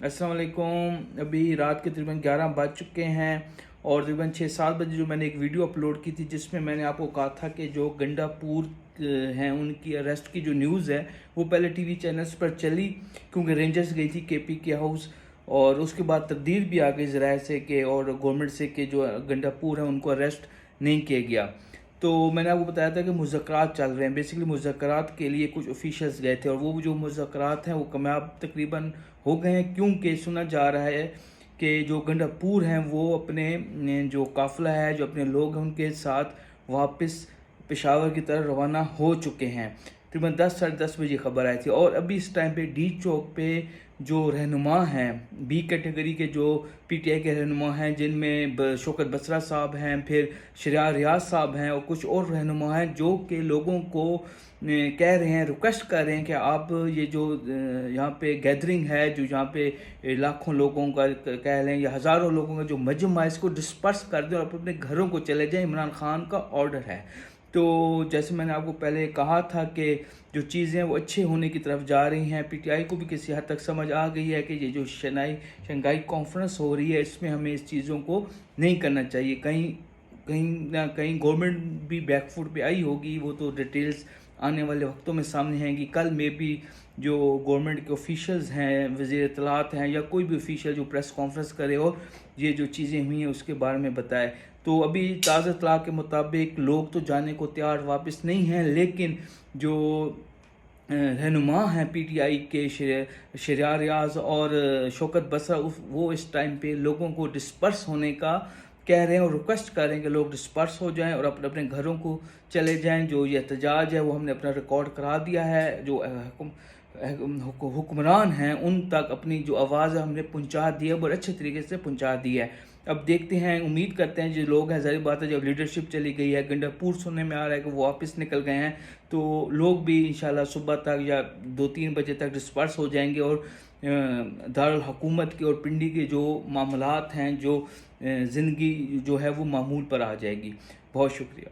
السلام علیکم۔ ابھی رات کے تقریباً 11 بج چکے ہیں اور تقریباً 6-7 بجے جو میں نے ایک ویڈیو اپلوڈ کی تھی جس میں میں نے آپ کو کہا تھا کہ جو گنڈا پور ہیں ان کی اریسٹ کی جو نیوز ہے وہ پہلے ٹی وی چینلز پر چلی، کیونکہ رینجرز گئی تھی کے پی کے ہاؤس، اور اس کے بعد تبدیل بھی آ گئی ذرائع سے کہ اور گورنمنٹ سے کہ جو گنڈا پور ہیں ان کو اریسٹ نہیں کیا گیا۔ تو میں نے آپ کو بتایا تھا کہ مذاکرات چل رہے ہیں، بیسیکلی مذاکرات کے لیے کچھ آفیشلز گئے تھے اور وہ جو مذاکرات ہیں وہ کامیاب تقریباً ہو گئے ہیں، کیونکہ سنا جا رہا ہے کہ جو گنڈا پور ہیں وہ اپنے جو قافلہ ہے، جو اپنے لوگ ہیں ان کے ساتھ واپس پشاور کی طرف روانہ ہو چکے ہیں۔ تقریباً 10-10:30 بجے خبر آئی تھی، اور ابھی اس ٹائم پہ ڈی چوک پہ جو رہنما ہیں بی کیٹیگری کے، جو پی ٹی آئی کے رہنما ہیں، جن میں شوکت بسرا صاحب ہیں، پھر شہریار ریاض صاحب ہیں اور کچھ اور رہنما ہیں، جو کہ لوگوں کو کہہ رہے ہیں، ریکویسٹ کر رہے ہیں کہ آپ یہ جو یہاں پہ گیدرنگ ہے، جو یہاں پہ لاکھوں لوگوں کا کہہ لیں یا ہزاروں لوگوں کا جو مجمع ہے، اس کو ڈسپرس کر دیں اور اپنے گھروں کو چلے جائیں۔ عمران خان کا آرڈر ہے۔ تو جیسے میں نے آپ کو پہلے کہا تھا کہ جو چیزیں وہ اچھے ہونے کی طرف جا رہی ہیں، پی ٹی آئی کو بھی کسی حد تک سمجھ آ گئی ہے کہ یہ جو شنگھائی کانفرنس ہو رہی ہے اس میں ہمیں اس چیزوں کو نہیں کرنا چاہیے۔ کہیں نہ کہیں گورنمنٹ بھی بیک فوٹ پہ آئی ہوگی، وہ تو ڈیٹیلز آنے والے وقتوں میں سامنے آئیں گی۔ کل میں بھی جو گورنمنٹ کے آفیشلز ہیں، وزیر اطلاعات ہیں یا کوئی بھی آفیشل جو پریس کانفرنس کرے اور یہ جو چیزیں ہوئی ہیں اس کے بارے میں بتائے۔ تو ابھی تازہ اطلاع کے مطابق لوگ تو جانے کو تیار واپس نہیں ہیں، لیکن جو رہنما ہیں پی ٹی آئی کے شہریار ریاض اور شوکت بسرا، وہ اس ٹائم پہ لوگوں کو ڈسپرس ہونے کا کہہ رہے ہیں اور ریکویسٹ کر رہے ہیں کہ لوگ ڈسپرس ہو جائیں اور اپنے اپنے گھروں کو چلے جائیں۔ جو یہ احتجاج ہے وہ ہم نے اپنا ریکارڈ کرا دیا ہے، جو حکمران ہیں ان تک اپنی جو آواز ہے ہم نے پہنچا دی ہے، بڑے اچھے طریقے سے پہنچا دی ہے۔ اب دیکھتے ہیں، امید کرتے ہیں جو لوگ ہیں، ظاہر بات ہے جب لیڈرشپ چلی گئی ہے، گنڈا پور سننے میں آ رہا ہے کہ وہ واپس نکل گئے ہیں، تو لوگ بھی انشاءاللہ صبح تک یا 2-3 بجے تک ڈسپرس ہو جائیں گے اور دارالحکومت کے اور پنڈی کے جو معاملات ہیں، جو زندگی جو ہے وہ معمول پر آ جائے گی۔ بہت شکریہ۔